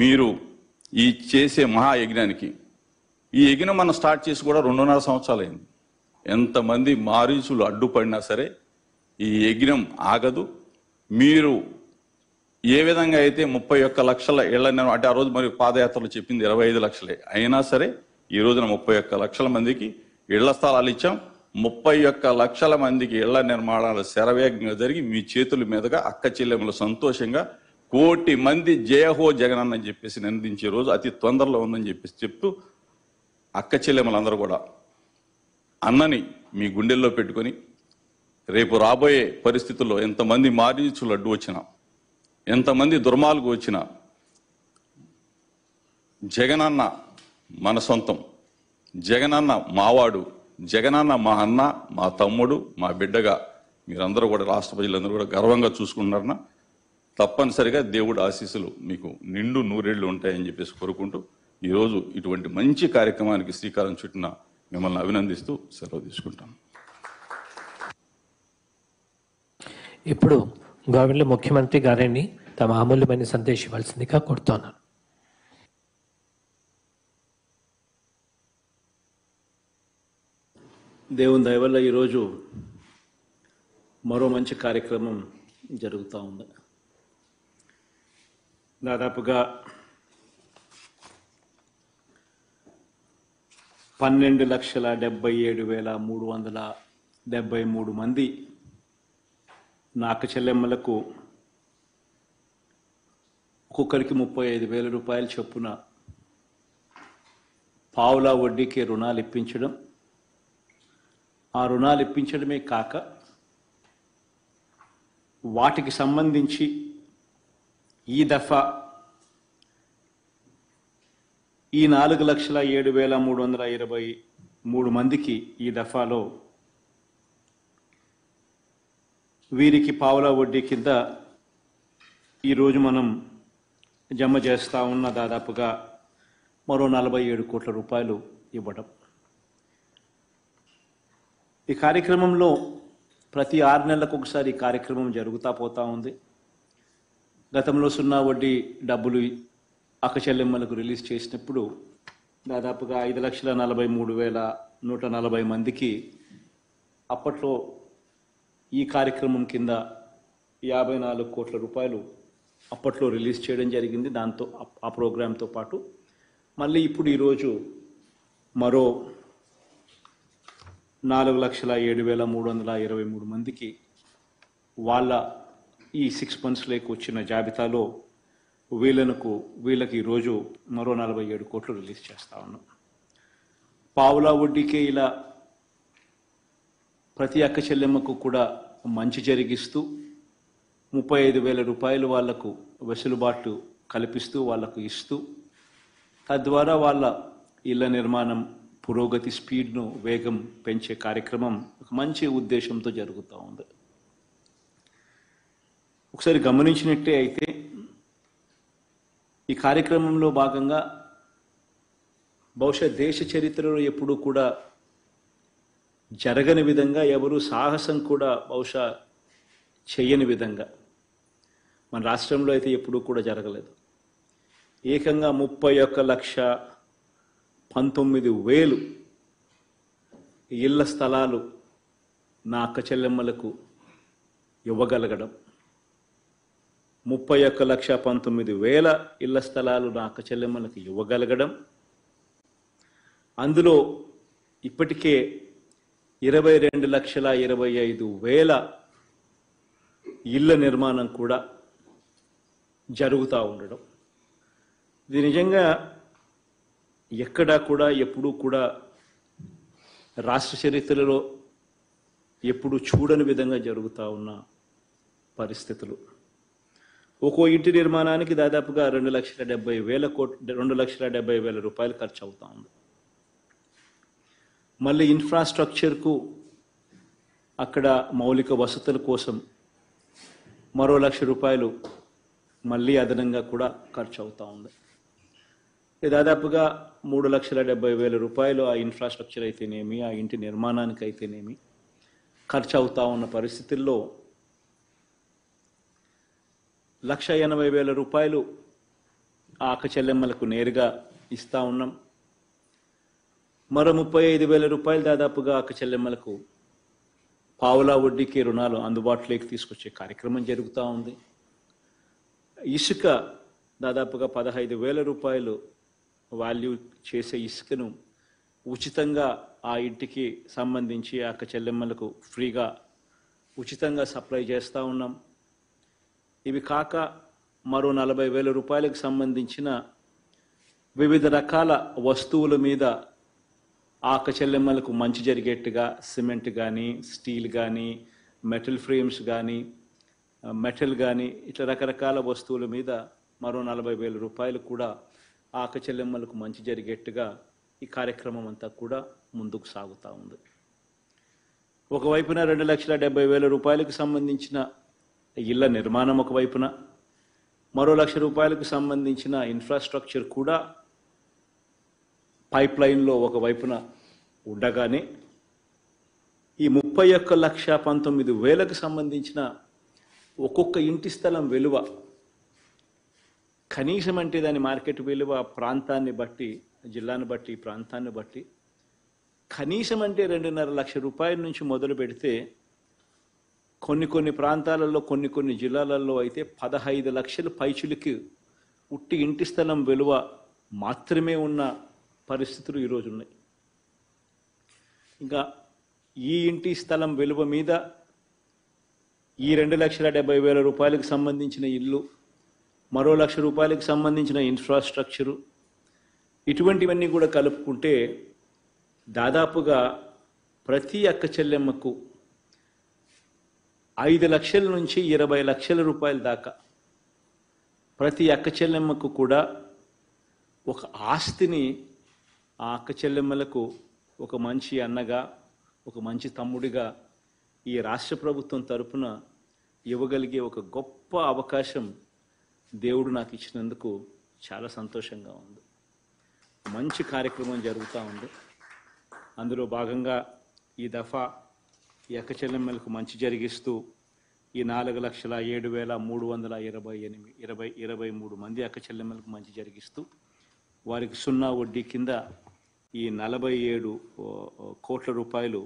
మీరు ఈ చేసే మహాయజ్ఞానికి, ఈ యజ్ఞం మనం స్టార్ట్ చేసి కూడా 2.5 సంవత్సరాలు అయింది. ఎంతమంది మారీచులు అడ్డుపడినా సరే ఈ యజ్ఞం ఆగదు. మీరు ఏ విధంగా అయితే 31 లక్షల ఇళ్ల అంటే ఆ రోజు మరి పాదయాత్రలు చెప్పింది 25 లక్షలే అయినా సరే ఈ రోజున 31 లక్షల మందికి ఇళ్ల స్థలాలు ఇచ్చాం. 31 లక్షల మందికి ఇళ్ల నిర్మాణాలు శరవేగంగా జరిగి మీ చేతుల మీదుగా అక్క చెల్లెములు సంతోషంగా 1 కోటి మంది జయహో జగనన్న అని చెప్పేసి నిందించే రోజు అతి తొందరలో ఉందని చెప్పేసి చెప్తూ అక్క చెల్లెములందరూ కూడా అన్నని మీ గుండెల్లో పెట్టుకొని రేపు రాబోయే పరిస్థితుల్లో ఎంతమంది మారీచులు అడ్డు వచ్చినా, ఎంతమంది దుర్మార్గు వచ్చినా జగనన్న మన సొంతం, జగనన్న మావాడు, జగనన్న మా అన్న, మా తమ్ముడు, మా బిడ్డగా మీరందరూ కూడా రాష్ట్ర ప్రజలందరూ కూడా గర్వంగా చూసుకుంటున్నారన్న. తప్పనిసరిగా దేవుడు ఆశీస్సులు మీకు నిండు నూరేళ్లు ఉంటాయని చెప్పేసి కోరుకుంటూ ఈరోజు ఇటువంటి మంచి కార్యక్రమానికి శ్రీకారం చుట్టిన మిమ్మల్ని అభినందిస్తూ సెలవు తీసుకుంటాను. ఇప్పుడు గవర్నర్ ముఖ్యమంత్రి గారిని తమ అమూల్యమైన సందేశం ఇవ్వాల్సిందిగా కోరుతున్నాను. దేవుని దయ వల్ల ఈరోజు మరో మంచి కార్యక్రమం జరుగుతూ ఉంది. దాదాపుగా 12,77,373 మంది నా అక్క చెల్లెమ్మలకు ఒక్కొక్కరికి 35,000 రూపాయలు చొప్పున పావులా వడ్డీకి రుణాలు ఇప్పించడం, ఆ రుణాలు ఇప్పించడమే కాక వాటికి సంబంధించి ఈ దఫా ఈ 4,07,323 మందికి ఈ దఫాలో వీరికి పావులా వడ్డీ కింద ఈరోజు మనం జమ చేస్తూ ఉన్న దాదాపుగా మరో 47 కోట్ల రూపాయలు ఇవ్వడం. ఈ కార్యక్రమంలో ప్రతి 6 నెలలకు ఒకసారి ఈ కార్యక్రమం జరుగుతూ పోతూ ఉంది. గతంలో 0 వడ్డీ డబ్బులు అక్క చెల్లెమ్మలకు రిలీజ్ చేసినప్పుడు దాదాపుగా 5,43,140 మందికి అప్పట్లో ఈ కార్యక్రమం కింద 54 కోట్ల రూపాయలు అప్పట్లో రిలీజ్ చేయడం జరిగింది. దాంతో ఆ ప్రోగ్రాంతో పాటు మళ్ళీ ఇప్పుడు ఈరోజు మరో 4,07,323 మందికి వాళ్ళ ఈ 6 monthsలోకి వచ్చిన జాబితాలో వీళ్ళకి ఈరోజు మరో 47 కోట్లు రిలీజ్ చేస్తూ ఉన్నాం. పావులా వడ్డీకే ఇలా ప్రతి అక్క చెల్లెమ్మకు కూడా మంచి జరిగిస్తూ 35,000 రూపాయలు వాళ్లకు వెసులుబాటు కల్పిస్తూ వాళ్లకు ఇస్తూ తద్వారా వాళ్ళ ఇళ్ల నిర్మాణం పురోగతి స్పీడ్ను వేగం పెంచే కార్యక్రమం ఒక మంచి ఉద్దేశంతో జరుగుతూ ఉంది. ఒకసారి గమనించినట్టే అయితే ఈ కార్యక్రమంలో భాగంగా బహుశా దేశ చరిత్రలో ఎప్పుడూ కూడా జరగని విధంగా, ఎవరు సాహసం కూడా బహుశా చేయని విధంగా మన రాష్ట్రంలో అయితే ఎప్పుడూ కూడా జరగలేదు. ఏకంగా 31,19,000 ఇళ్ల స్థలాలు నా అక్క చెల్లెమ్మలకు ఇవ్వగలగడం, 31,19,000 ఇళ్ల స్థలాలు నా అక్క చెల్లెమ్మలకు ఇవ్వగలగడం, అందులో ఇప్పటికే 22,25,000 ఇళ్ల నిర్మాణం కూడా జరుగుతూ ఉండడం, ఇది నిజంగా ఎక్కడా కూడా ఎప్పుడూ కూడా రాష్ట్ర చరిత్రలో ఎప్పుడు చూడని విధంగా జరుగుతూ ఉన్న పరిస్థితులు. ఒక్కో ఇంటి నిర్మాణానికి దాదాపుగా 2,70,000 రూపాయలు ఖర్చు అవుతూ ఉంది. మళ్ళీ ఇన్ఫ్రాస్ట్రక్చర్కు అక్కడ మౌలిక వసతుల కోసం మరో 1,00,000 రూపాయలు మళ్ళీ అదనంగా కూడా ఖర్చు అవుతూ ఉంది. దాదాపుగా 3,70,000 రూపాయలు ఆ ఇన్ఫ్రాస్ట్రక్చర్ అయితేనేమి, ఆ ఇంటి నిర్మాణానికి అయితేనేమి ఖర్చు అవుతూ ఉన్న పరిస్థితుల్లో 1,80,000 రూపాయలు ఆ అక్క చెల్లెమ్మలకు నేరుగా ఇస్తూ ఉన్నాం. మరో 35,000 రూపాయలు దాదాపుగా అక్క చెల్లెమ్మలకు పావులా వడ్డీకి రుణాలు అందుబాటులోకి తీసుకొచ్చే కార్యక్రమం జరుగుతూ ఉంది. ఇసుక దాదాపుగా 15,000 రూపాయలు వాల్యూ చేసే ఇసుకను ఉచితంగా ఆ ఇంటికి సంబంధించి అక్క చెల్లెమ్మలకు ఫ్రీగా ఉచితంగా సప్లై చేస్తూ ఉన్నాం. ఇవి కాక మరో 40,000 రూపాయలకు సంబంధించిన వివిధ రకాల వస్తువుల మీద ఆ అక్క చెల్లెమ్మలకు మంచి జరిగేట్టుగా సిమెంట్ కానీ, స్టీల్ కానీ, మెటల్ ఫ్రేమ్స్ కానీ, మెటల్ కానీ ఇట్లా రకరకాల వస్తువుల మీద మరో 40,000 రూపాయలు కూడా ఆ అక్క చెల్లెమ్మలకు మంచి జరిగేట్టుగా ఈ కార్యక్రమం అంతా కూడా ముందుకు సాగుతూ ఉంది. ఒకవైపున 2,70,000 రూపాయలకు సంబంధించిన ఇళ్ల నిర్మాణం ఒకవైపున, మరో 1,00,000 రూపాయలకు సంబంధించిన ఇన్ఫ్రాస్ట్రక్చర్ కూడా పైప్ లైన్లో ఒకవైపున ఉండగానే ఈ 31,19,000కు సంబంధించిన ఒక్కొక్క ఇంటి స్థలం విలువ కనీసం అంటే దాని మార్కెట్ విలువ ప్రాంతాన్ని బట్టి, జిల్లాను బట్టి, ప్రాంతాన్ని బట్టి కనీసం అంటే 2.5 లక్షల రూపాయల నుంచి మొదలు పెడితే కొన్ని ప్రాంతాలలో కొన్ని జిల్లాలలో అయితే 15 లక్షల పైచులకి ఉట్టి ఇంటి స్థలం విలువ మాత్రమే ఉన్న పరిస్థితులు ఈరోజు ఉన్నాయి. ఇంకా ఈ ఇంటి స్థలం విలువ మీద ఈ 2,70,000 రూపాయలకు సంబంధించిన ఇల్లు, మరో 1,00,000 రూపాయలకు సంబంధించిన ఇన్ఫ్రాస్ట్రక్చరు, ఇటువంటివన్నీ కూడా కలుపుకుంటే దాదాపుగా ప్రతి అక్క చెల్లెమ్మకు 5 లక్షల నుంచి 20 లక్షల రూపాయల దాకా ప్రతి అక్క చెల్లెమ్మకు కూడా ఒక ఆస్తిని ఆ అక్క చెల్లెమ్మలకు ఒక మంచి అన్నగా, ఒక మంచి తమ్ముడిగా ఈ రాష్ట్ర ప్రభుత్వం తరపున ఇవ్వగలిగే ఒక గొప్ప అవకాశం దేవుడు నాకు ఇచ్చినందుకు చాలా సంతోషంగా ఉంది. మంచి కార్యక్రమం జరుగుతూ ఉంది. అందులో భాగంగా ఈ దఫా ఈ అక్క చెల్లెమ్మలకు మంచి జరిగిస్తూ ఈ 4,07,323 మంది అక్క చెల్లెమ్మలకు మంచి జరిగిస్తూ వారికి 0 వడ్డీ కింద ఈ 47 కోట్ల రూపాయలు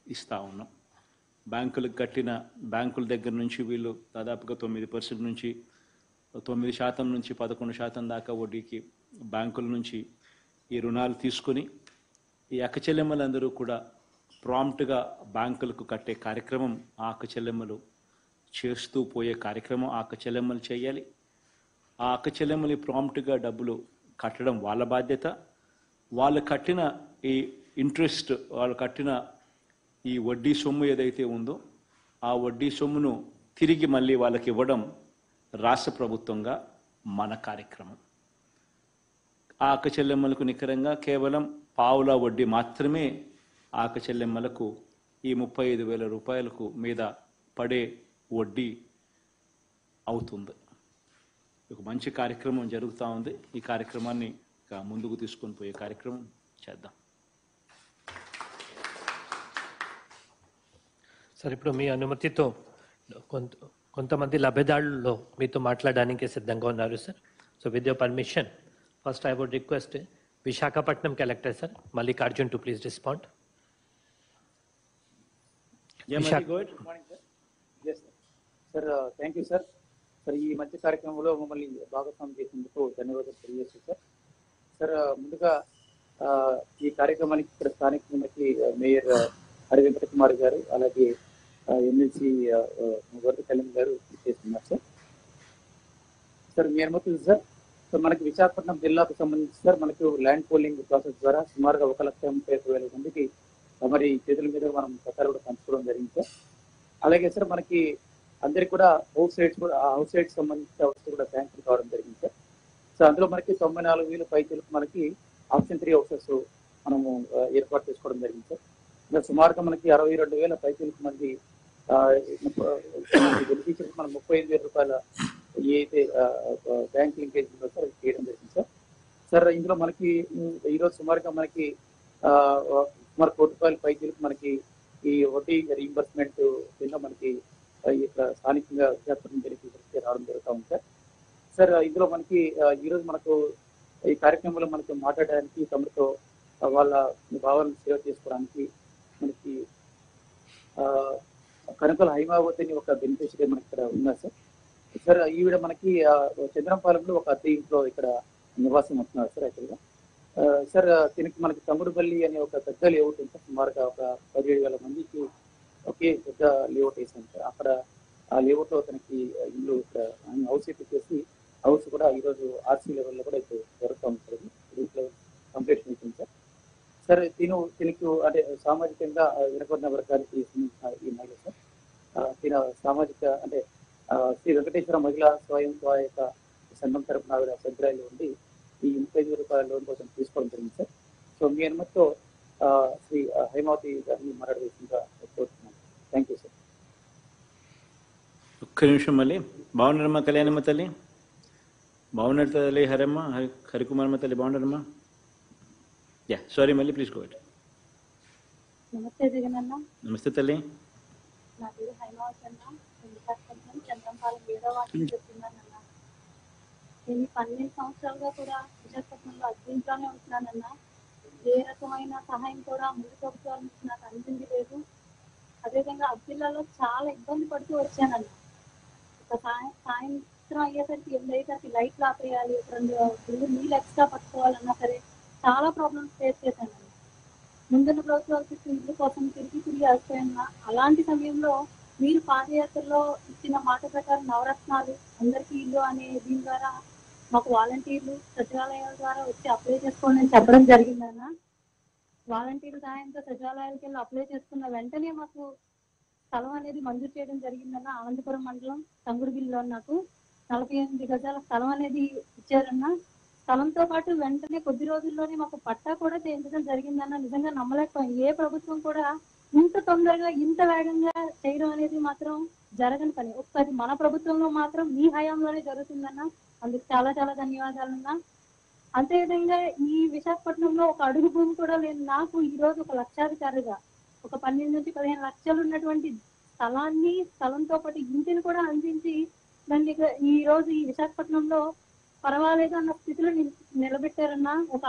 ఇస్తూ ఉన్నాం. బ్యాంకులకు కట్టిన బ్యాంకుల దగ్గర నుంచి వీళ్ళు దాదాపుగా 9% నుంచి 9% నుంచి 11% దాకా వడ్డీకి బ్యాంకుల నుంచి ఈ రుణాలు తీసుకొని ఈ అక్క చెల్లెమ్మలందరూ కూడా ప్రాంప్ట్గా బ్యాంకులకు కట్టే కార్యక్రమం ఆ అక్క చెల్లెమ్మలు చేస్తూ పోయే కార్యక్రమం ఆ అక్క చెల్లెమ్మలు చేయాలి. ఆ అక్క చెల్లెమ్మలు ప్రాంప్ట్గా డబ్బులు కట్టడం వాళ్ళ బాధ్యత. వాళ్ళు కట్టిన ఈ ఇంట్రెస్ట్, వాళ్ళు కట్టిన ఈ వడ్డీ సొమ్ము ఏదైతే ఉందో ఆ వడ్డీ సొమ్మును తిరిగి మళ్ళీ వాళ్ళకి ఇవ్వడం రాష్ట్ర ప్రభుత్వంగా మన కార్యక్రమం. ఆ అక్క చెల్లెమ్మలకు నికరంగా కేవలం పావులా వడ్డీ మాత్రమే ఆ అక్క చెల్లెమ్మలకు ఈ 35,000 రూపాయలకు మీద పడే వడ్డీ అవుతుంది. ఒక మంచి కార్యక్రమం జరుగుతూ ఉంది. ఈ కార్యక్రమాన్ని ముందుకు తీసుకొని పోయే కార్యక్రమం చేద్దాం. సార్, ఇప్పుడు మీ అనుమతితో కొంతమంది లబ్ధిదారులు మీతో మాట్లాడడానికి సిద్ధంగా ఉన్నారు sir. So with your permission, first I would request Visakhapatnam collector sir Mallikarjun to please respond. Sir, thank you sir. Sir, ఈ మంచి కార్యక్రమంలో మమ్మల్ని భాగస్వామ్యం చేసినందుకు ధన్యవాదాలు తెలియజేస్తాను సార్. సార్, ముందుగా ఈ కార్యక్రమానికి ఇక్కడ స్థానికులకి మేయర్ హరి వెంకట కుమార్ గారు, అలాగే ఎమ్మెల్సీ వరద కళ్యాణ్ గారు చేస్తున్నారు సార్. సార్, మీ అనుమతి సార్. సో మనకి విశాఖపట్నం జిల్లాకు సంబంధించి సార్ మనకు ల్యాండ్ పోలింగ్ ప్రాసెస్ ద్వారా సుమారుగా 1,35,000 మందికి మరి చేతుల మీద మనం పత్రాలు కూడా పంచుకోవడం జరిగింది సార్. అలాగే సార్ మనకి అందరికి కూడా హౌస్ రేట్స్ సంబంధించిన హౌస్ కూడా శాంక్షన్ కావడం జరిగింది సార్. సో అందులో మనకి 94,000 పైచలకు మనకి ఆప్షన్ 3 హౌసెస్ మనము ఏర్పాటు చేసుకోవడం జరిగింది సార్. ఇంకా సుమారుగా మనకి 62,000 పైచలకు మంది గెలిపించి మనం 35,000 రూపాయల ఏదైతే బ్యాంక్ లింకేజ్ ఉందో సార్ చేయడం జరిగింది సార్. సార్, ఇందులో మనకి ఈరోజు సుమారుగా మనకి సుమారు ₹1 కోటి పైచలకు మనకి ఈ వడ్డీ రీయింబర్స్మెంట్ కింద మనకి ఇక్కడ స్థానికంగా విశాఖపట్నం బెనిఫిషరీస్కి రావడం జరుగుతూ ఉంది సార్. సార్ ఇందులో మనకి ఈరోజు మనకు ఈ కార్యక్రమంలో మనకు మాట్లాడడానికి తమతో వాళ్ళ భావాలను సేవ చేసుకోవడానికి మనకి కనుకల హైమావతిని ఒక బెనిఫిషియరీ మనకి ఇక్కడ ఉన్నారు సార్. సార్ ఈవిడ మనకి చంద్రంపాలెంలో ఒక అద్దె ఇంట్లో ఇక్కడ నివాసం ఉంటున్నారు సార్ యాక్చువల్గా. సార్ దీనికి మనకి తమ్ముడుపల్లి అనే ఒక పెద్ద లేఅవుట్ ఉంది సార్. సుమారుగా ఒక 17,000 మందికి ఒకే పెద్ద లేఅవుట్ వేసాను సార్. అక్కడ ఆ లేఅవుట్లో తనకి ఇల్లు ఇక్కడ హౌస్ ఎక్కిచ్చేసి హౌస్ కూడా ఈరోజు ఆర్సీ లెవెల్లో కూడా ఇప్పుడు జరుగుతూ ఉంది సార్. రూట్ లెవెల్ కంప్లీషన్ అవుతుంది సార్. సార్ దీనికి అంటే సామాజికంగా వెనుకబడిన వర్గానికి సంబంధించిన ఈ మహిళ సార్. దీని సామాజిక అంటే శ్రీ వెంకటేశ్వర మహిళా స్వయం సహాయక సంఘం తరపున ఆవిడ సభ్యురాలు ఉండి ఈ 35,000 రూపాయల లోన్ కోసం తీసుకోవడం జరిగింది సార్. సో మీ అనుమతితో శ్రీ హైమావతి గారిని మాట్లాడవలసిందిగా కోరుతున్నాను. Thank you sir. ఒక్క నిమిషం మళ్ళీ. బాగున్నారమ్మా కళ్యాణమ్మ తల్లి? బాగున్నారు తల్లి హరమ్మ, హరికుమారమ్మ తల్లి బాగున్నారమ్మా? యా సారీ మళ్ళీ ప్లీజ్ గో అహెడ్. నమస్తే జగనన్న. నమస్తే తల్లి. నా పేరు హైమావతి అన్న. విశాఖపట్నం చంద్రంపాలెం 7వ వార్డులో చెప్తున్నానన్న. నేను 12 సంవత్సరాలుగా కూడా విశాఖపట్నంలో అద్దెంట్లోనే ఉంటున్నానన్న. ఏ రకమైన సహాయం కూడా ముందు ప్రభుత్వాల నుంచి నాకు అందింది లేదు. అదేవిధంగా అద్దెలలో చాలా ఇబ్బంది పడుతూ వచ్చానన్న. ఒక సాయంత్రం అయ్యేసరికి 8 అయ్యేసరికి లైట్లు ఆపేయాలి, 2 నీళ్ళు ఎక్స్ట్రా పట్టుకోవాలన్నా సరే చాలా ప్రాబ్లమ్స్ ఫేస్ చేశాను. ముందున్న ప్రభుత్వాలు చుట్టూ ఇల్లు కోసం తిరిగి అలసిపోయినా అలాంటి సమయంలో మీరు పాదయాత్రలో ఇచ్చిన మాట ప్రకారం నవరత్నాలు అందరికీ ఇల్లు అనే దీని ద్వారా మాకు వాలంటీర్లు సచివాలయాల ద్వారా వచ్చి అప్లై చేసుకోండి అని చెప్పడం జరిగిందన్న. వాలంటీర్ల సహాయంతో సచివాలయాలకు వెళ్ళి అప్లై చేసుకున్న వెంటనే మాకు స్థలం అనేది మంజూరు చేయడం జరిగిందన్న. అనంతపురం మండలం తంగుడుగిల్లో నాకు 48 గజాల స్థలం అనేది ఇచ్చారన్న. స్థలంతో పాటు వెంటనే కొద్ది రోజుల్లోనే మాకు పట్టా కూడా చేయించడం జరిగిందన్న. నిజంగా నమ్మలేకపోయాం. ఏ ప్రభుత్వం కూడా ఇంత తొందరగా ఇంత వేగంగా చేయడం అనేది మాత్రం జరగని పని. ఒకసారి మన ప్రభుత్వంలో మాత్రం మీ హయాంలోనే జరుగుతుందన్న. అందుకు చాలా చాలా ధన్యవాదాలన్నా. అంతేవిధంగా ఈ విశాఖపట్నంలో ఒక అడుగు భూమి కూడా లేని నాకు ఈ రోజు ఒక లక్షాధికారిగా ఒక 12 నుంచి 15 లక్షలు ఉన్నటువంటి స్థలంతో పాటు ఇంటిని కూడా అందించి దాన్ని ఈ రోజు ఈ విశాఖపట్నంలో పర్వాలేదు అన్న స్థితిలో నిలబెట్టారన్నా. ఒక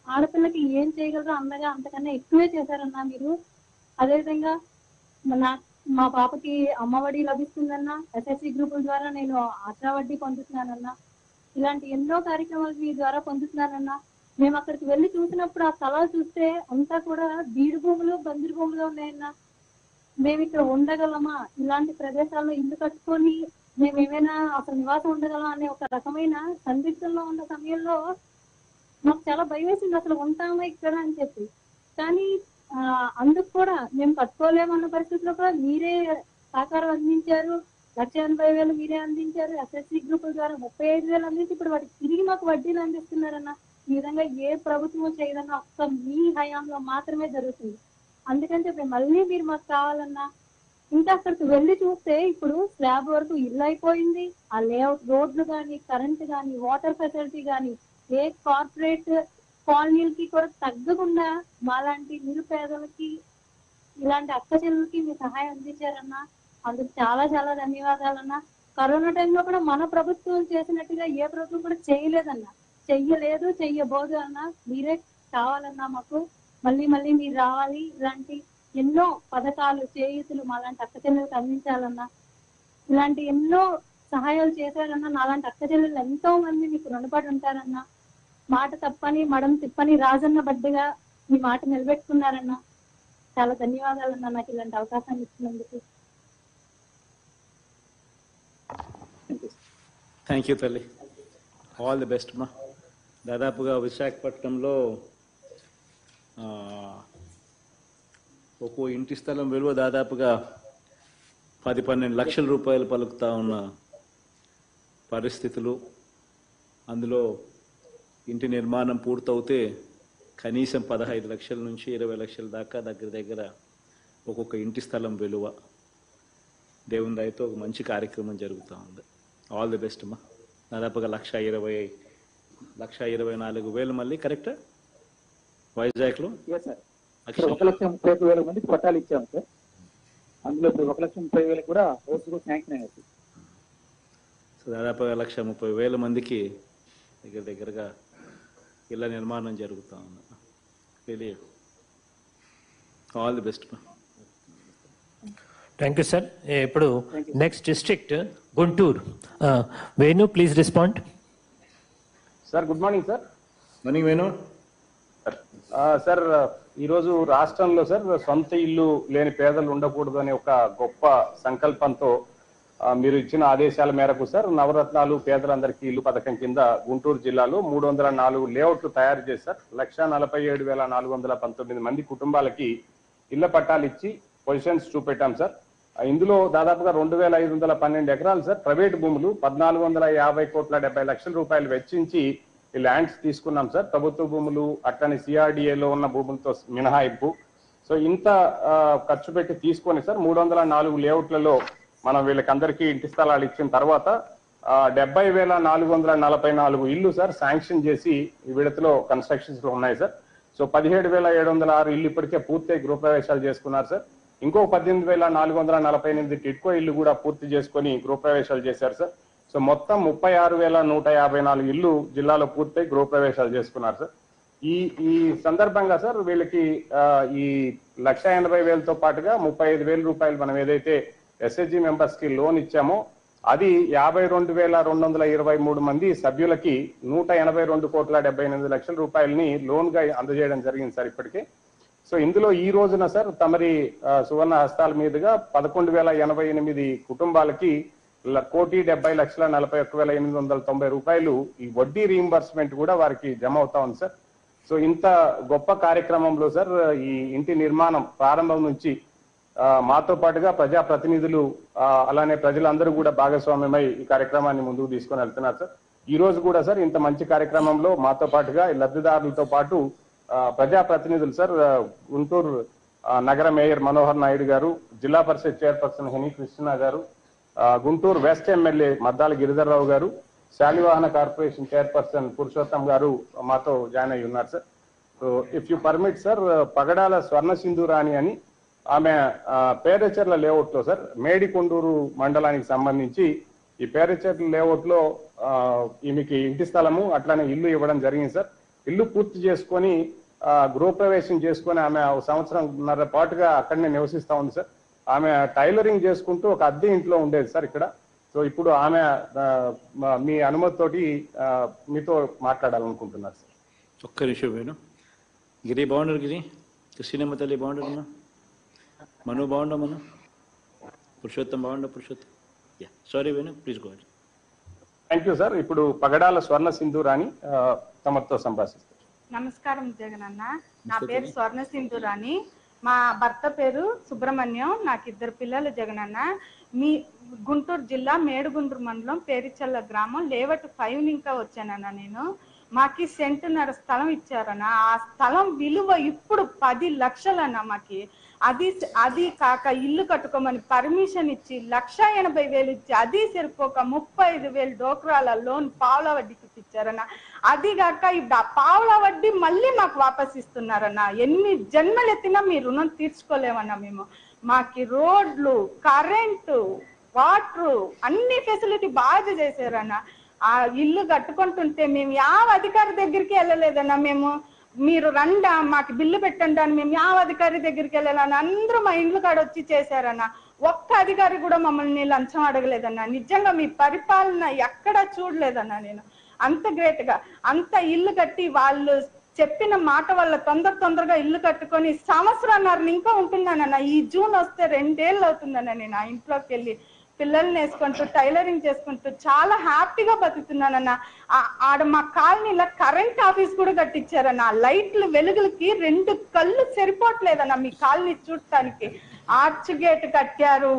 ఆడపిల్లకి ఏం చేయగలరో అందగా అంతకన్నా ఎక్కువే చేశారన్నా మీరు. అదేవిధంగా మా పాపకి అమ్మఒడి లభిస్తుందన్నా. ఎస్ఎస్సి గ్రూపుల ద్వారా నేను ఆశా వడ్డీ పొందుతున్నానన్నా. ఇలాంటి ఎన్నో కార్యక్రమాలు మీ ద్వారా పొందుతున్నానన్నా. మేము అక్కడికి వెళ్ళి చూసినప్పుడు ఆ స్థలాలు చూస్తే అంతా కూడా బీడు భూములు బందిరు భూములు ఉన్నాయన్నా. మేము ఇక్కడ ఉండగలమా, ఇలాంటి ప్రదేశాల్లో ఇల్లు కట్టుకొని మేము ఏమైనా అసలు నివాసం ఉండగలం అనే ఒక రకమైన సందిగ్ధంలో ఉన్న సమయంలో మాకు చాలా భయం వేసింది, అసలు ఉంటామా ఇక్కడ అని చెప్పి. కానీ అందుకు కూడా మేము కట్టుకోలేమన్న పరిస్థితిలో కూడా మీరే సహకారం అందించారు. 1,80,000 మీరే అందించారు. ఎస్ఎస్సి గ్రూపుల ద్వారా 35,000 అందించి ఇప్పుడు వాటికి తిరిగి మాకు వడ్డీలు అందిస్తున్నారన్న. ఈ విధంగా ఏ ప్రభుత్వం చేయదన్నా ఒక్క మీ హయాంలో మాత్రమే జరుగుతుంది. అందుకని చెప్పి మళ్ళీ మీరు మాకు కావాలన్నా. ఇంకా అక్కడికి వెళ్ళి చూస్తే ఇప్పుడు స్లాబ్ వరకు ఇల్లు అయిపోయింది. ఆ లేఅవుట్ రోడ్లు కానీ, కరెంట్ కానీ, వాటర్ ఫెసిలిటీ కానీ ఏ కార్పొరేట్ కాలనీలకి కూడా తగ్గకుండా మాలాంటి నిరుపేదలకి ఇలాంటి అక్క చెల్లెలకి మీ సహాయం అందించారన్నా. అందుకు చాలా చాలా ధన్యవాదాలన్నా. కరోనా టైంలో కూడా మన ప్రభుత్వం చేసినట్టుగా ఏ ప్రభుత్వం కూడా చేయలేదన్నా, చెయ్యలేదు, చెయ్యబోదు అన్నా. మీరే కావాలన్నా మాకు. మళ్ళీ మళ్ళీ మీరు రావాలి. ఇలాంటి ఎన్నో పథకాలు చేయూతులు మాలాంటి అక్క చెల్లెలకు అందించాలన్నా. ఇలాంటి ఎన్నో సహాయాలు చేశారన్నా. నాలాంటి అక్క చెల్లెలు ఎంతో మంది మీకు రుణపడి ఉంటారన్నా. మాట తప్పని మడం తిప్పని రాజన్న బడ్డగా మీ మాట నిలబెట్టుకున్నారన్నా. చాలా ధన్యవాదాలన్నా నాకు ఇలాంటి అవకాశాన్ని ఇచ్చినందుకు. థ్యాంక్ యూ తల్లి. ఆల్ ది బెస్ట్ మా. దాదాపుగా విశాఖపట్నంలో ఒక్కో ఇంటి స్థలం విలువ దాదాపుగా 10-12 లక్షల రూపాయలు పలుకుతా ఉన్న పరిస్థితులు. అందులో ఇంటి నిర్మాణం పూర్తవుతే కనీసం 15 లక్షల నుంచి 20 లక్షల దాకా దగ్గర ఒక్కొక్క ఇంటి స్థలం విలువ. దేవుని దయతో ఒక మంచి కార్యక్రమం జరుగుతూ ఉంది. ఆల్ ది బెస్ట్ అమ్మా. దాదాపుగా 1,24,000 మళ్ళీ కరెక్టా వైజాగ్లో? సార్ 1,31,000 మందికి పట్టాలు ఇచ్చాము సార్. అందులో 1,30,000 కూడా హౌస్ కూడా శాంక్షన్ అయ్యారు. దాదాపుగా 1,30,000 మందికి దగ్గరగా ఇళ్ళ నిర్మాణం జరుగుతూ ఉంది. Really all the best. Thank you sir. ఇప్పుడు next district Guntur. Venu please respond. Sir good morning sir. Morning Venu. Sir ఈరోజు రాష్ట్రంలో సార్ సొంత ఇల్లు లేని పేదలు ఉండకూడదు అనే ఒక గొప్ప సంకల్పంతో మీరు ఇచ్చిన ఆదేశాల మేరకు సార్ నవరత్నాలు పేదలందరికీ ఇల్లు పథకం కింద గుంటూరు జిల్లాలో 304 లేఅవుట్లు తయారు చేశారు. 1,47,419 మంది కుటుంబాలకి ఇళ్ల పట్టాలు ఇచ్చి పొజిషన్స్ చూపెట్టాం సార్. ఇందులో దాదాపుగా 2,512 ఎకరాలు సార్ ప్రైవేట్ భూములు 1,450,70,00,000 రూపాయలు వెచ్చించి ఈ ల్యాండ్స్ తీసుకున్నాం సార్. ప్రభుత్వ భూములు అట్లనే సిఆర్డిఏలో ఉన్న భూములతో మినహాయింపు. సో ఇంత ఖర్చు పెట్టి తీసుకొని సార్ 304 లేఅవుట్లలో మనం వీళ్ళకందరికీ ఇంటి స్థలాలు ఇచ్చిన తర్వాత 70,444 ఇల్లు సార్ శాంక్షన్ చేసి ఈ విడతలో కన్స్ట్రక్షన్స్ లో ఉన్నాయి సార్. సో 17,706 ఇల్లు ఇప్పటికే పూర్తి గృహప్రవేశాలు చేసుకున్నారు సార్. ఇంకో 18,448 టిట్కో ఇల్లు కూడా పూర్తి చేసుకొని గృహప్రవేశాలు చేశారు సార్. సో మొత్తం 36,154 ఇల్లు జిల్లాలో పూర్తి గృహప్రవేశాలు చేసుకున్నారు సార్. ఈ సందర్భంగా సార్ వీళ్ళకి ఈ 1,80,000తో పాటుగా 35,000 రూపాయలు మనం ఏదైతే ఎస్హెచ్జి మెంబర్స్ కి లోన్ ఇచ్చామో అది 52,223 మంది సభ్యులకి 182,78 రూపాయలని లోన్ గా అందజేయడం జరిగింది సార్ ఇప్పటికే. సో ఇందులో ఈ రోజున సార్ తమరి సువర్ణ హస్తాల మీదుగా 11,088 కుటుంబాలకి 1,70,41,890 రూపాయలు ఈ వడ్డీ రీయింబర్స్మెంట్ కూడా వారికి జమ అవుతా ఉంది సార్. సో ఇంత గొప్ప కార్యక్రమంలో సార్ ఈ ఇంటి నిర్మాణం ప్రారంభం నుంచి మాతో పాటుగా ప్రజాప్రతినిధులు అలానే ప్రజలందరూ కూడా భాగస్వామ్యమై ఈ కార్యక్రమాన్ని ముందుకు తీసుకొని వెళ్తున్నారు సార్. ఈ రోజు కూడా సార్ ఇంత మంచి కార్యక్రమంలో మాతో పాటుగా లబ్ధిదారులతో పాటు ప్రజాప్రతినిధులు సార్ గుంటూరు నగర మేయర్ మనోహర్ నాయుడు గారు, జిల్లా పరిషత్ చైర్పర్సన్ హెనీ కృష్ణ గారు, గుంటూరు వెస్ట్ ఎమ్మెల్యే మద్దాల గిరిధర్రావు గారు, శాలివాహన కార్పొరేషన్ చైర్పర్సన్ పురుషోత్తం గారు మాతో జాయిన్ అయి ఉన్నారు sir. So if you permit sir, Pagadala Swarna Sindhurani అని ఆమె పేరచెర్ల లేఅవుట్ లో సార్ మేడికొండూరు మండలానికి సంబంధించి ఈ పేరచెర్ల లేఅవుట్ లో ఈమెకి ఇంటి స్థలము అట్లానే ఇల్లు ఇవ్వడం జరిగింది సార్. ఇల్లు పూర్తి చేసుకొని గృహప్రవేశం చేసుకొని ఆమె 1.5 సంవత్సరంన్నర పాటుగా అక్కడనే నివసిస్తా ఉంది సార్. ఆమె టైలరింగ్ చేసుకుంటూ ఒక అద్దె ఇంట్లో ఉండేది సార్ ఇక్కడ. సో ఇప్పుడు ఆమె మీ అనుమతితోటి మీతో మాట్లాడాలనుకుంటున్నారు సార్. ఒక్క నిమిషం వేణు. గిరి బాగుండరు, గిరి కృష్ణమ్మ తల్లి బాగుండరు, మను బాగుండ, మను పురుషోత్తం బాగుండ, Purushottam. Sorry Venu, please go ahead. Thank you sir. ఇప్పుడు పగడాల స్వర్ణ సింధూరాణి తమతో సంభాషిస్తారు. నమస్కారం జగనన్న, నా పేరు స్వర్ణ సింధూరాణి, మా భర్త పేరు సుబ్రహ్మణ్యం, నాకు 2 పిల్లలు జగనన్న. మీ గుంటూరు జిల్లా మేడుగుండ్రు మండలం పేరిచల్ల గ్రామం లేవట్ 5 ఇంకా వచ్చానన్న. నేను మాకి 1.5 సెంటు స్థలం ఇచ్చారన్న. ఆ స్థలం విలువ ఇప్పుడు 10 లక్షలన్న మాకి. అది కాక ఇల్లు కట్టుకోమని పర్మిషన్ ఇచ్చి 1,80,000 ఇచ్చి అది సరిపోక 35,000 డోక్రాల లోన్ పావుల వడ్డీకి ఇచ్చారన్న. అది కాక ఇప్పుడు ఆ పావుల వడ్డీ మళ్ళీ మాకు వాపస్ ఇస్తున్నారన్న. ఎన్ని జన్మలు ఎత్తినా మీ రుణం తీర్చుకోలేమన్నా మేము. మాకి రోడ్లు, కరెంటు, వాటర్ అన్ని ఫెసిలిటీ బాగా చేశారన్న. ఆ ఇల్లు కట్టుకుంటుంటే మేము యావ అధికారి దగ్గరికి వెళ్ళలేదన్నా. మీరు రండా మాకు బిల్లు పెట్టండి అని మేము యావ అధికారి దగ్గరికి వెళ్ళాలని అందరూ మా ఇండ్లు కాడ వచ్చి చేశారన్న. ఒక్క అధికారి కూడా మమ్మల్ని లంచం అడగలేదన్నా. నిజంగా మీ పరిపాలన ఎక్కడా చూడలేదన్నా. నేను అంత గ్రేట్ గా అంత ఇల్లు కట్టి వాళ్ళు చెప్పిన మాట వల్ల తొందరగా ఇల్లు కట్టుకొని 1.5 సంవత్సరాలు ఇంకా ఉంటున్నానన్న. ఈ జూన్ వస్తే 2 ఏళ్ళు అవుతుందన్న. నేను ఆ ఇంట్లోకి వెళ్ళి పిల్లల్ని వేసుకుంటూ టైలరింగ్ చేసుకుంటూ చాలా హ్యాపీగా బతుకుతున్నానన్న. ఆడ మా కాలనీలో కరెంట్ ఆఫీస్ కూడా కట్టించారన్న. లైట్లు వెలుగులకి 2 కళ్ళు సరిపోవట్లేదన్న మీ కాలనీ చూడటానికి. ఆర్చ్ గేట్ కట్టారు.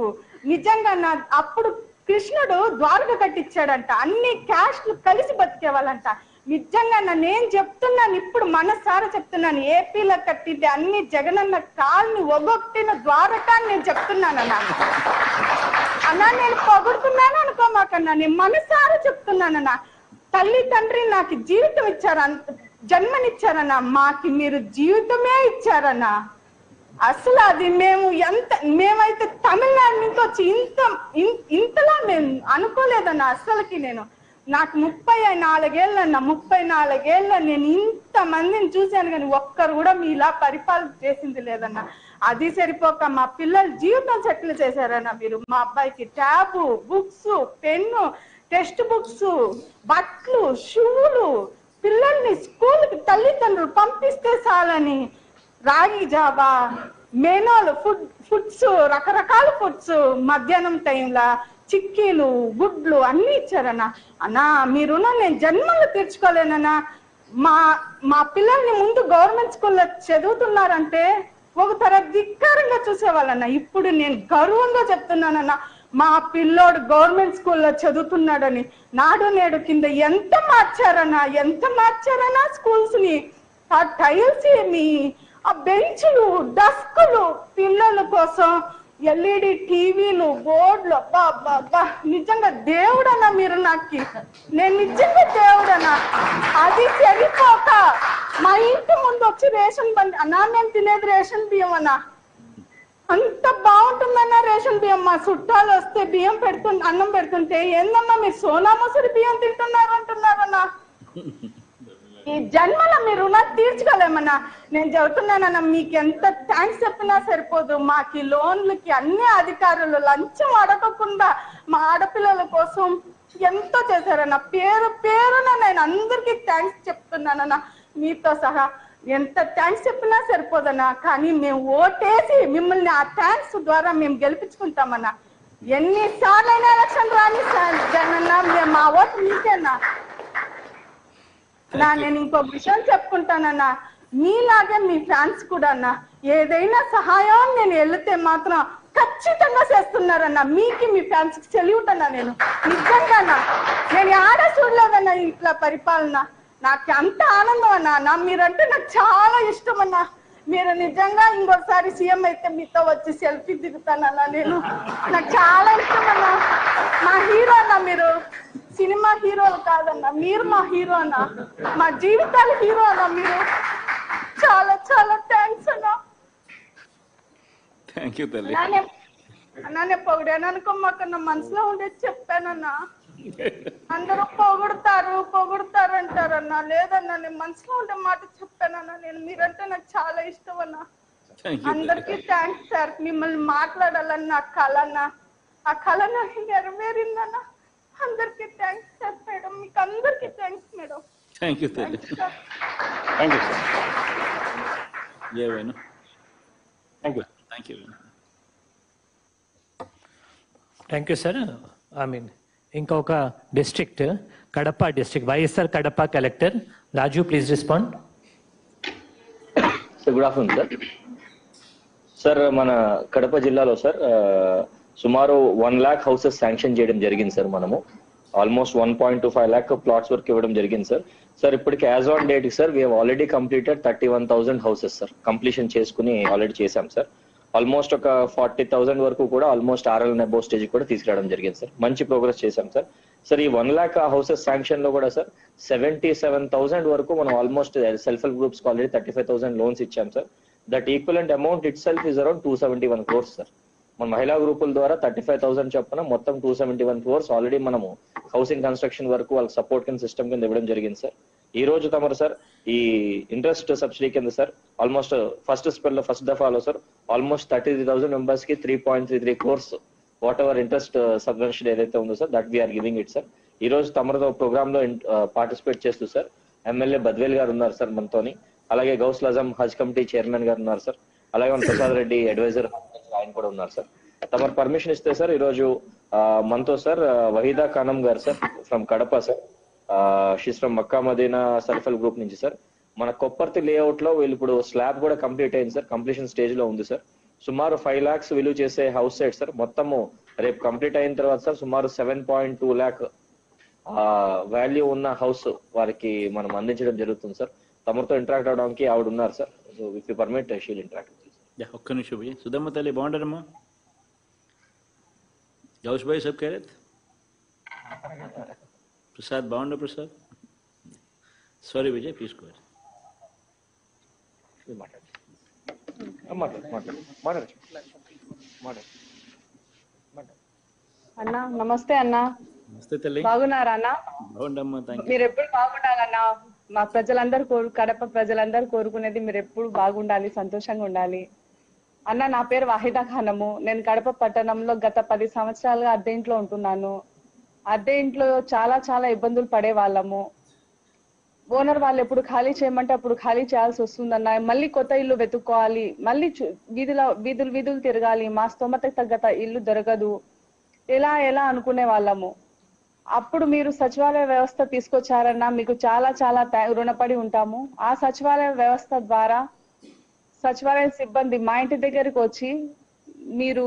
నిజంగా అప్పుడు కృష్ణుడు ద్వారక కట్టించాడంట. అన్ని క్యాస్ట్లు కలిసి బతికేవాళ్ళంట. నిజంగా నేను చెప్తున్నాను, ఇప్పుడు మనసారా చెప్తున్నాను, ఏపీలో కట్టింటే అన్ని జగనన్న కాలనీ ఒగొట్టిన ద్వారక అని నేను చెప్తున్నానన్నా. అన్నా నేను పొగుడుతున్నాను అనుకోమాకన్నా, నేను మనసారా చెప్తున్నానన్నా. తల్లి తండ్రి నాకు జీవితం ఇచ్చారు, జన్మనిచ్చారన్నా. మాకి మీరు జీవితమే ఇచ్చారన్నా. అసలు అది మేమైతే తమిళనాడు నుంచి వచ్చి ఇంతలా మేము అనుకోలేదన్న అసలుకి. నాకు 34 నేను ఇంతమందిని చూశాను కానీ ఒక్కరు కూడా మీలా పరిపాలన చేసింది లేదన్న. అది సరిపోక మా పిల్లల జీవితం సెటిల్ చేశారన్న మీరు. మా అబ్బాయికి tab, books, pen, text books, బట్టలు, షూలు, పిల్లల్ని స్కూల్కి తల్లిదండ్రులు పంపిస్తే చాలని రాగి జావా, మెనోలు, ఫుడ్స్, రకరకాల ఫుడ్స్, మధ్యాహ్నం టైంలో చిక్కీలు, గుడ్లు అన్ని ఇచ్చారన్న. అన్నా మీరు నేను జన్మలు తీర్చుకోలేనన్నా. మా పిల్లల్ని ముందు గవర్నమెంట్ స్కూల్లో చదువుతున్నారంటే ఒక తర ధిక్కారంగా చూసేవాళ్ళన్న. ఇప్పుడు నేను గర్వంగా చెప్తున్నానన్నా, మా పిల్లోడు గవర్నమెంట్ స్కూల్లో చదువుతున్నాడని. నాడు నేడు కింద ఎంత మార్చారన్నా స్కూల్స్ ని. ఆ టైల్స్ ఏమి, ఆ బెంచ్లు, డస్కులు, పిల్లల కోసం ఎల్ఈడి టీవీలు, బోర్డులు, అబ్బా నిజంగా దేవుడన్నా మీరు. నేను నిజంగా దేవుడన్నా. అది సరిపోక మా ఇంటి ముందు వచ్చి రేషన్ బండి అన్నా, మేము తినేది రేషన్ బియ్యం అన్నా. అంత బాగుంటుందన్నా రేషన్ బియ్యం. మా చుట్టాలు వస్తే బియ్యం అన్నం పెడుతుంటే ఏందమ్మా మీరు సోనా మసూరి బియ్యం తింటున్నారు అంటున్నారన్నా. ఈ జన్మల మీరు రుణాలు తీర్చుకోలేమన్నా. నేను చెబుతున్నానన్నా, మీకు ఎంత థ్యాంక్స్ చెప్పినా సరిపోదు. మాకు లోన్లకి అన్ని అధికారులు లంచం అడగకుండా మా ఆడపిల్లల కోసం ఎంతో చేశారన్న. పేరున నేను అందరికీ థ్యాంక్స్ చెప్తున్నానన్నా, మీతో సహా. ఎంత థ్యాంక్స్ చెప్పినా సరిపోదన్నా. కానీ మేము ఓటేసి మిమ్మల్ని ఆ థ్యాంక్స్ ద్వారా మేము గెలిపించుకుంటామన్నా. ఎన్నిసార్లైనా ఎలక్షన్ రాని జనన్నా, మేము మా ఓటు మీకేనా. నేను ఇంకో విషయం చెప్పుకుంటానన్నా, మీలాగే మీ ఫ్యాన్స్ కూడా అన్నా ఏదైనా సహాయం నేను వెళితే మాత్రం ఖచ్చితంగా చేస్తున్నారన్నా. మీకు మీ ఫ్యాన్స్ కి సెల్యూట్ అన్నా. నేను నిజంగా నేను ఆడ చూడలేదన్నా ఇంట్లో పరిపాలన. నాకు అంత ఆనందం అన్నా. మీరంటే నాకు చాలా ఇష్టం అన్నా. మీరు నిజంగా ఇంకోసారి సీఎం అయితే మీతో వచ్చి సెల్ఫీ దిగుతానన్నా. నాకు చాలా ఇష్టం అన్నా. మా హీరో అన్నా మీరు. సినిమా హీరోలు కాదన్నా, మీరు మా హీరో అన్నా. మా జీవితాల హీరో అన్నా మీరు. చాలా చాలా థ్యాంక్స్ అన్నా. థ్యాంక్ యూ తల్లి. అన్నా పొగిడాను అనుకోమాకన్నా, మనసులో ఉండేది చెప్పానన్నా. అందరూ పొగుడుతారు అంటారన్నా. లేదన్నా, నేను మనసులో ఉండే మాట చెప్పానన్నా. మీరంటే నాకు చాలా ఇష్టం అన్నా. అందరికీ థ్యాంక్స్ సార్. మిమ్మల్ని మాట్లాడాలని నా కళ అన్నా. ఆ కళ నాకు నెరవేరిందన్నా. అందరికీ థ్యాంక్స్ సార్. మేడం మీకు అందరికీ థ్యాంక్స్ మేడం. థ్యాంక్ యూ తల్లి. Thank you sir. ఏవైనా thank you. Thank you sir. ఇంకొక district Kadapa district YSR Kadapa collector Raju, please respond. Sir good afternoon sir. Sir మన కడప జిల్లాలో సార్ సుమారు 1 lakh హౌసెస్ శాంక్షన్ చేయడం జరిగింది సార్. మనము ఆల్మోస్ట్ 1.25 lakh ప్లాట్స్ వరకు ఇవ్వడం జరిగింది సార్. సార్ ఇప్పటికి as on date sir we have already completed 31,000 houses sir. Completion చేసుకుని ఆల్రెడీ చేశాం సార్. ఆల్మోస్ట్ ఒక 40,000 వరకు కూడా almost RL and above stage కూడా తీసుకురావడం జరిగింది సార్. మంచి ప్రోగ్రెస్ చేశాం సార్. సార్ ఈ 1 lakh హౌసెస్ శాంక్షన్ లో కూడా సార్ 77,000 వరకు మనం ఆల్మోస్ట్ సెల్ఫ్ హెల్ప్ గ్రూప్స్ కి ఆల్రెడీ 35,000 లోన్స్ ఇచ్చాం sir. That equivalent amount it self is around 271 crores sir. మన మహిళా గ్రూపుల ద్వారా 35,000 చొప్పున మొత్తం 271 crores ఆల్రెడీ మనము హౌసింగ్ కన్స్ట్రక్షన్ వరకు వాళ్ళకి సపోర్ట్ కింద సిస్టమ్ కింద ఇవ్వడం జరిగింది సార్. ఈ రోజు తమరు సార్ ఈ ఇంట్రెస్ట్ సబ్సిడీ కింద సార్ ఆల్మోస్ట్ ఫస్ట్ దఫాలో సార్ ఆల్మోస్ట్ 33,000 మెంబర్స్ కి 3.33 crores whatever interest subvention ఏదైతే ఉందో sir that we're giving it sir. ఈ రోజు తమరితో ప్రోగ్రామ్ లో పార్టిసిపేట్ చేస్తూ సార్ ఎమ్మెల్యే బద్వేల్ గారు ఉన్నారు సార్ మనతోని. అలాగే గౌస్ లజం హజ్ కమిటీ చైర్మన్ గారు ఉన్నారు సార్. అలాగే మన ప్రసాద్ రెడ్డి అడ్వైజర్ ఆయన కూడా ఉన్నారు సార్. తమరు పర్మిషన్ ఇస్తే సార్ ఈ రోజు మనతో సార్ వహీదా ఖానం గారు sir from Kadapa sir. She's from Mecca Medina self help group నుంచి సార్. మన కొప్పర్తి లేఅవుట్ లో వీళ్ళు ఇప్పుడు స్లాబ్ కూడా కంప్లీట్ అయింది సార్. కంప్లీషన్ స్టేజ్ లో ఉంది సార్. సుమారు 5 lakhs విలువ చేసే హౌస్ సైట్ సార్. మొత్తము రేపు కంప్లీట్ అయిన తర్వాత సార్ సుమారు 7.2 lakh వాల్యూ ఉన్న హౌస్ వారికి మనం అందించడం జరుగుతుంది సార్. తమరితో ఇంటరాక్ట్ అవడానికి ఆవిడ ఉన్నారు sir. So if you permit she'll interact. ఒక్క నిమిషం భయ్య. సుధమ్మ తల్లి బాగుంటారమ్మా? గౌస్ భాయ్ సబ్ ఖైరత్? ప్రసాద్ బాగుండ? Prasad sorry Vijay please go. అన్నా నమస్తే అన్నా. నమస్తే తల్లి. బాగున్నారా అన్నా? బాగుండమ్మా, థాంక్యూ. మీరు ఎప్పుడు బాగుండాలన్నా. మా ప్రజలందరూ కడప ప్రజలందరూ కోరుకునేది మీరు ఎప్పుడు బాగుండాలి, సంతోషంగా ఉండాలి. అన్న, నా పేరు వాహిదా ఖానము. నేను కడప పట్టణంలో గత 10 సంవత్సరాలుగా అద్దె ఇంట్లో ఉంటున్నాను. అద్దె ఇంట్లో చాలా చాలా ఇబ్బందులు పడే వాళ్ళము. ఓనర్ వాళ్ళు ఎప్పుడు ఖాళీ చేయమంటే అప్పుడు ఖాళీ చేయాల్సి వస్తుందన్న. మళ్ళీ కొత్త ఇల్లు వెతుక్కోవాలి, మళ్ళీ వీధులు తిరగాలి. మా స్తోమతకు తగ్గ ఇల్లు దొరకదు. ఎలా అనుకునే వాళ్ళము. అప్పుడు మీరు సచివాలయ వ్యవస్థ తీసుకొచ్చారన్నా, మీకు చాలా చాలా రుణపడి ఉంటాము. ఆ సచివాలయ వ్యవస్థ ద్వారా సచివాలయ సిబ్బంది మా ఇంటి దగ్గరికి వచ్చి, మీరు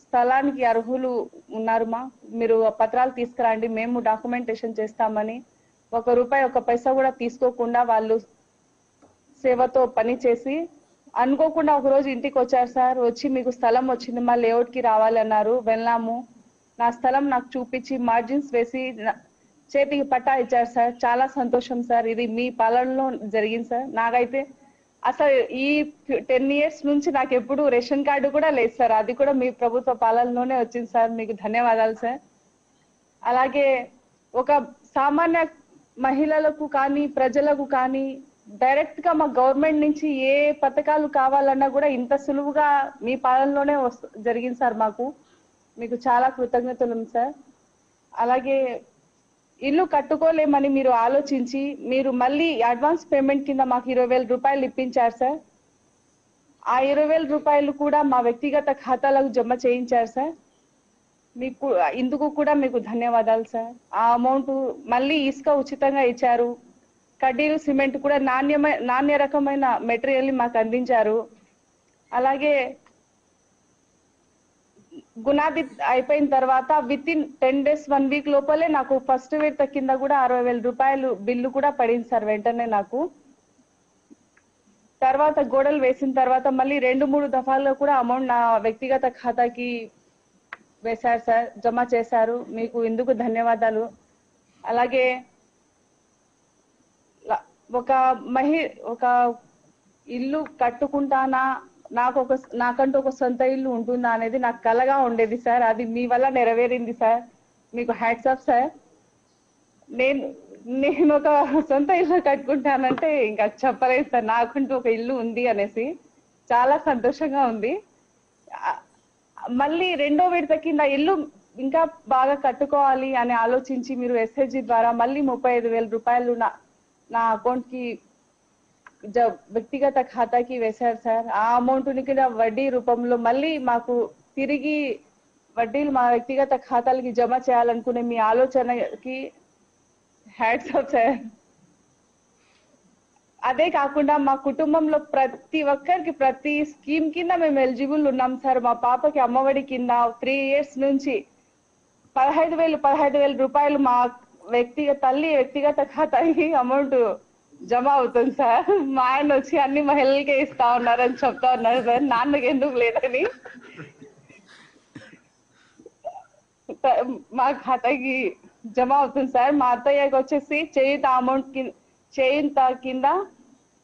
స్థలానికి అర్హులు ఉన్నారుమా, మీరు పత్రాలు తీసుకురండి, మేము డాక్యుమెంటేషన్ చేస్తామని ₹1 1 పైసా కూడా తీసుకోకుండా వాళ్ళు సేవతో పని చేసి, అనుకోకుండా ఒక రోజు ఇంటికి వచ్చారు సార్. వచ్చి మీకు స్థలం వచ్చింది, మా లేఅవుట్ కి రావాలి అన్నారు. వెళ్ళాము. నా స్థలం నాకు చూపించి మార్జిన్స్ వేసి చేతికి పట్టా ఇచ్చారు సార్. చాలా సంతోషం సార్. ఇది మీ పాలనలో జరిగింది సార్. నాకైతే అసలు ఈ 10 years నుంచి నాకు ఎప్పుడు రేషన్ కార్డు కూడా లేదు సార్. అది కూడా మీ ప్రభుత్వ పాలనలోనే వచ్చింది సార్. మీకు ధన్యవాదాలు సార్. అలాగే ఒక సామాన్య మహిళలకు కానీ ప్రజలకు కానీ డైరెక్ట్ గా మా గవర్నమెంట్ నుంచి ఏ పథకాలు కావాలన్నా కూడా ఇంత సులువుగా మీ పాలనలోనే జరిగింది సార్. మీకు చాలా కృతజ్ఞతలు సార్. అలాగే ఇల్లు కట్టుకోలేమని మీరు ఆలోచించి మీరు మళ్ళీ అడ్వాన్స్ పేమెంట్ కింద మాకు ₹20,000 ఇప్పించారు సార్. ఆ ₹20,000 కూడా మా వ్యక్తిగత ఖాతాలకు జమ చేయించారు సార్. మీకు ఇందుకు కూడా మీకు ధన్యవాదాలు సార్. ఆ అమౌంట్ మళ్ళీ ఇసుక ఉచితంగా ఇచ్చారు. కడ్డీలు, సిమెంట్ కూడా నాణ్య రకమైన మెటీరియల్ మాకు అందించారు. అలాగే గునాది అయిపోయిన తర్వాత విత్ ఇన్ 10 days 1 week లోపలే నాకు ఫస్ట్ విడత కింద కూడా ₹60,000 బిల్లు కూడా పడింది సార్ వెంటనే నాకు. తర్వాత గోడలు వేసిన తర్వాత మళ్ళీ 2-3 దఫాల్లో కూడా అమౌంట్ నా వ్యక్తిగత ఖాతాకి వేశారు సార్, జమ చేశారు. మీకు ఇందుకు ధన్యవాదాలు. అలాగే ఒక ఇల్లు కట్టుకుంటానా, నాకంటూ ఒక సొంత ఇల్లు ఉంటుందా అనేది నాకు కలగా ఉండేది సార్. అది మీ వల్ల నెరవేరింది సార్. మీకు హ్యాట్స్ ఆఫ్ సార్. నేను ఒక సొంత ఇల్లు కట్టుకుంటానంటే ఇంకా చెప్పలేదు సార్. నాకంటూ ఒక ఇల్లు ఉంది అనేసి చాలా సంతోషంగా ఉంది. మళ్ళీ 2వ విడత కింద ఇల్లు ఇంకా బాగా కట్టుకోవాలి అని ఆలోచించి మీరు SHG ద్వారా మళ్ళీ ₹35,000 నా అకౌంట్ కి వ్యక్తిగత ఖాతాకి వేశారు సార్. ఆ అమౌంట్ కింద వడ్డీ రూపంలో మళ్ళీ మాకు తిరిగి వడ్డీలు మా వ్యక్తిగత ఖాతాలకి జమ చేయాలనుకునే మీ ఆలోచనకి హ్యాట్స్ ఆఫ్ సార్. అదే కాకుండా మా కుటుంబంలో ప్రతి ఒక్కరికి ప్రతి స్కీమ్ కింద మేము ఎలిజిబుల్ ఉన్నాం సార్. మా పాపకి అమ్మఒడి కింద 3 years నుంచి ₹15,000 మా వ్యక్తిగత ఖాతాకి అమౌంట్ జమ అవుతుంది సార్. మా ఆయన వచ్చి అన్ని మహిళలకే ఇస్తా ఉన్నారని చెప్తా ఉన్నారు సార్. నాన్నకి ఎందుకు లేదని మా ఖాతాకి జమ అవుతుంది సార్. మా అత్తయ్యకి వచ్చేసి చేయూత కింద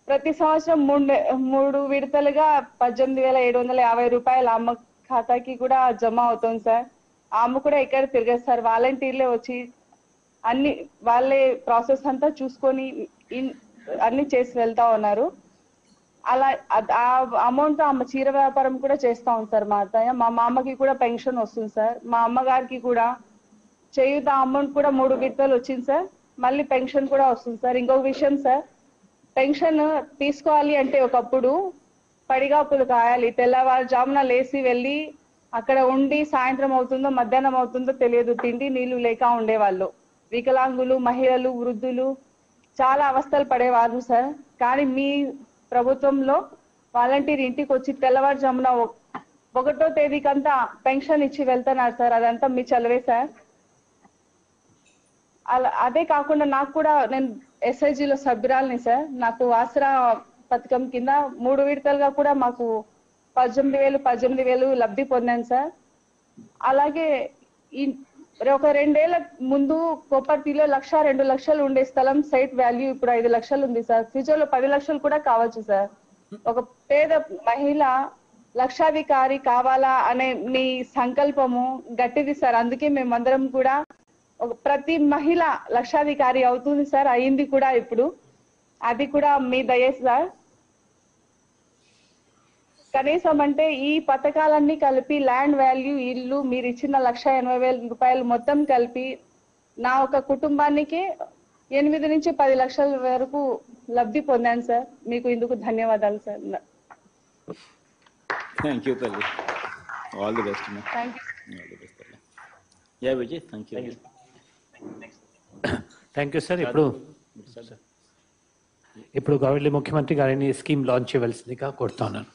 ప్రతి సంవత్సరం 3 విడతలుగా ₹18,750 అమ్మ ఖాతాకి కూడా జమ అవుతుంది సార్. అమ్మ కూడా ఎక్కడ తిరగదు సార్. వాలంటీర్లే వచ్చి వాళ్ళే ప్రాసెస్ అంతా చూసుకొని అన్ని చేసి వెళ్తా ఉన్నారు. అలా ఆ అమౌంట్ ఆమె చీర వ్యాపారం కూడా చేస్తా ఉంది సార్ మా అత్తయ్య. మా మామకి కూడా పెన్షన్ వస్తుంది సార్. మా అమ్మగారికి కూడా చేయూత అమౌంట్ కూడా 3 విడతలు వచ్చింది సార్. మళ్ళీ పెన్షన్ కూడా వస్తుంది సార్. ఇంకొక విషయం సార్, పెన్షన్ తీసుకోవాలి అంటే ఒకప్పుడు పడిగాపులు కాయాలి. తెల్లవారుజామున లేచి వెళ్ళి అక్కడ ఉండి సాయంత్రం అవుతుందో మధ్యాహ్నం అవుతుందో తెలియదు, తిండి నీళ్లు లేక ఉండేవాళ్ళు. వికలాంగులు, మహిళలు, వృద్ధులు చాలా అవస్థలు పడేవారు సార్. కానీ మీ ప్రభుత్వంలో వాలంటీర్ ఇంటికి వచ్చి తెల్లవారుజామున 1వ తేదీకంతా పెన్షన్ ఇచ్చి వెళ్తున్నారు సార్. అదంతా మీ చలవే సార్. అదే కాకుండా నాకు కూడా నేను SHGలో సభ్యురాలని సార్. నాకు ఆసరా పథకం కింద 3 విడతలుగా కూడా మాకు 18,000 లబ్ధి పొందాను సార్. అలాగే ఒక 2 ఏళ్ల ముందు కొప్పర్తిలో 1,00,000 2 లక్షలు ఉండే స్థలం సైట్ వాల్యూ ఇప్పుడు 5 లక్షలు ఉంది సార్. ఫ్యూచర్ లో 10 లక్షలు కూడా కావచ్చు సార్. ఒక పేద మహిళ లక్షాధికారి కావాలా అనే మీ సంకల్పము గట్టిది సార్. అందుకే మేమందరం కూడా ప్రతి మహిళ లక్షాధికారి అవుతుంది సార్, అయింది కూడా ఇప్పుడు. అది కూడా మీ దయే సార్. కనీసం అంటే ఈ పథకాలన్నీ కలిపి ల్యాండ్ వాల్యూ, ఇల్లు, మీరు ఇచ్చిన 1,80,000 రూపాయలు మొత్తం కలిపి నా ఒక కుటుంబానికి 8 నుంచి 10 లక్షల వరకు లబ్ధి పొందాను సార్. మీకు ఇందుకు ధన్యవాదాలు సార్. థ్యాంక్ యూ తల్లి. All the best. Thank you. Yeah Vijay, thank you. Thank you sir. ఇప్పుడు గౌరవ ముఖ్యమంత్రి గారిని స్కీమ్ లాంచ్ చేయవలసిందిగా కోరుతా ఉన్నాను.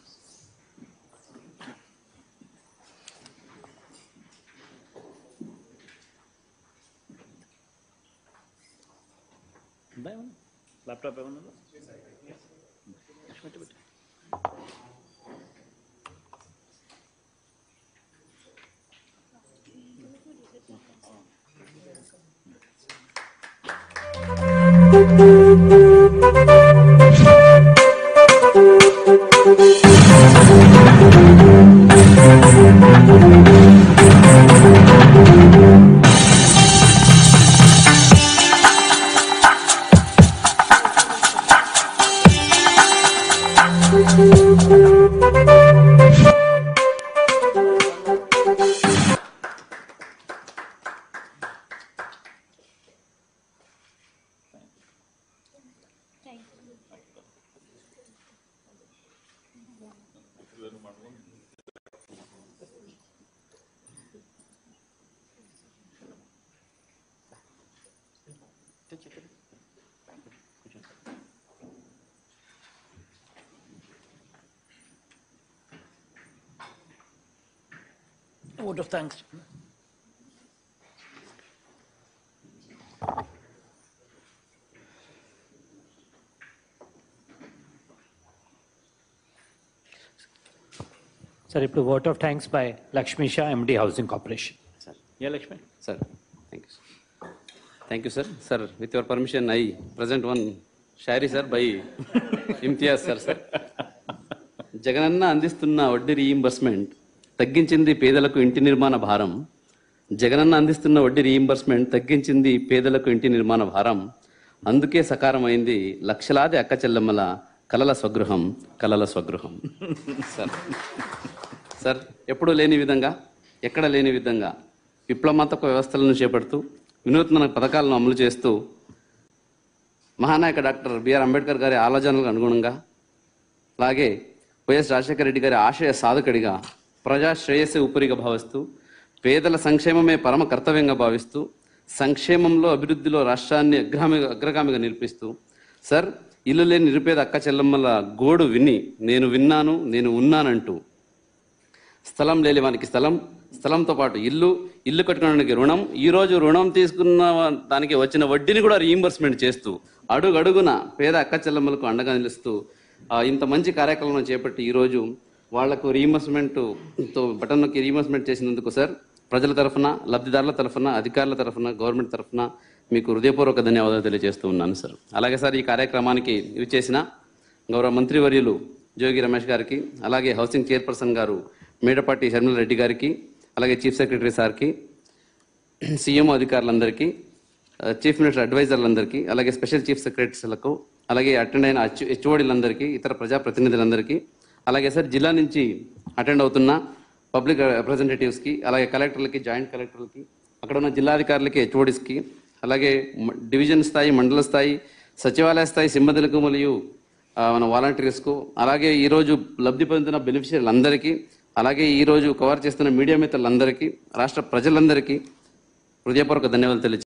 ల్యాప్టాప్ ఏమన్నా vote of thanks. సార్ ఇప్పుడు vote of thanks by Lakshmi Shah, MD Housing Corporation. Sir. Yeah, Lakshmi. Sir, thank you. Thank you, sir. Sir, with your permission, I present one shairi, sir, by Imtiaz, sir. Jagananna అందిస్తున్న వడ్డీ reimbursement తగ్గించింది పేదలకు ఇంటి నిర్మాణ భారం. జగనన్న అందిస్తున్న వడ్డీ reimbursement తగ్గించింది పేదలకు ఇంటి నిర్మాణ భారం. అందుకే సకారమైంది లక్షలాది అక్క చెల్లెమ్మల కలల స్వగృహం, కలల స్వగృహం. సార్ ఎప్పుడూ లేని విధంగా, ఎక్కడ లేని విధంగా విప్లవాత్మక వ్యవస్థలను చేపడుతూ వినూత్న పథకాలను అమలు చేస్తూ మహానాయక డాక్టర్ బిఆర్ అంబేద్కర్ గారి ఆలోచనలకు అనుగుణంగా, అలాగే వైఎస్ రాజశేఖర రెడ్డి గారి ఆశయ సాధకుడిగా ప్రజా శ్రేయస్సు ఉపరిగా భావిస్తూ పేదల సంక్షేమమే పరమ కర్తవ్యంగా భావిస్తూ సంక్షేమంలో అభివృద్ధిలో రాష్ట్రాన్ని అగ్రగామిగా నిలిపిస్తూ సార్ ఇల్లు లేని నిరుపేద అక్క చెల్లమ్మల గోడు విని నేను విన్నాను, నేను ఉన్నానంటూ స్థలం లేని వానికి స్థలం, స్థలంతో పాటు ఇల్లు, ఇల్లు కట్టుకోవడానికి రుణం, ఈరోజు రుణం తీసుకున్న దానికి వచ్చిన వడ్డీని కూడా రీయింబర్స్మెంట్ చేస్తూ అడుగడుగున పేద అక్క చెల్లమ్మలకు అండగా నిలుస్తూ ఇంత మంచి కార్యక్రమం చేపట్టి ఈరోజు వాళ్లకు రీయింబర్స్మెంట్తో బటన్ నొక్కి రీయింబర్స్మెంట్ చేసినందుకు సార్ ప్రజల తరఫున, లబ్ధిదారుల తరఫున, అధికారుల తరఫున, గవర్నమెంట్ తరఫున మీకు హృదయపూర్వక ధన్యవాదాలు తెలియజేస్తూ ఉన్నాను సార్. అలాగే సార్ ఈ కార్యక్రమానికి ఇవి చేసిన గౌరవ మంత్రివర్యులు జోగి రమేష్ గారికి, అలాగే హౌసింగ్ చైర్పర్సన్ గారు మేడపాటి షర్మిల రెడ్డి గారికి, అలాగే చీఫ్ సెక్రటరీ సార్కి, సీఎం అధికారులందరికీ, చీఫ్ మినిస్టర్ అడ్వైజర్లందరికీ, అలాగే స్పెషల్ చీఫ్ సెక్రటరీలకు, అలాగే అటెండ్ అయిన హెచ్ఓడీలందరికీ, ఇతర ప్రజాప్రతినిధులందరికీ, అలాగే సార్ జిల్లా నుంచి అటెండ్ అవుతున్న పబ్లిక్ రిప్రజెంటేటివ్స్కి, అలాగే కలెక్టర్లకి, జాయింట్ కలెక్టర్లకి, అక్కడ ఉన్న జిల్లాధికారులకి, హెచ్ఓడీస్కి, అలాగే డివిజన్ స్థాయి, మండల స్థాయి, సచివాలయ స్థాయి సిబ్బందులకు మరియు మన వాలంటీర్స్కు, అలాగే ఈరోజు లబ్ధి పొందుతున్న బెనిఫిషియర్లందరికీ, అలాగే ఈరోజు కవర్ చేస్తున్న మీడియా మిత్రులందరికీ, రాష్ట్ర ప్రజలందరికీ హృదయపూర్వక ధన్యవాదాలు తెలియజేస్తున్నాను.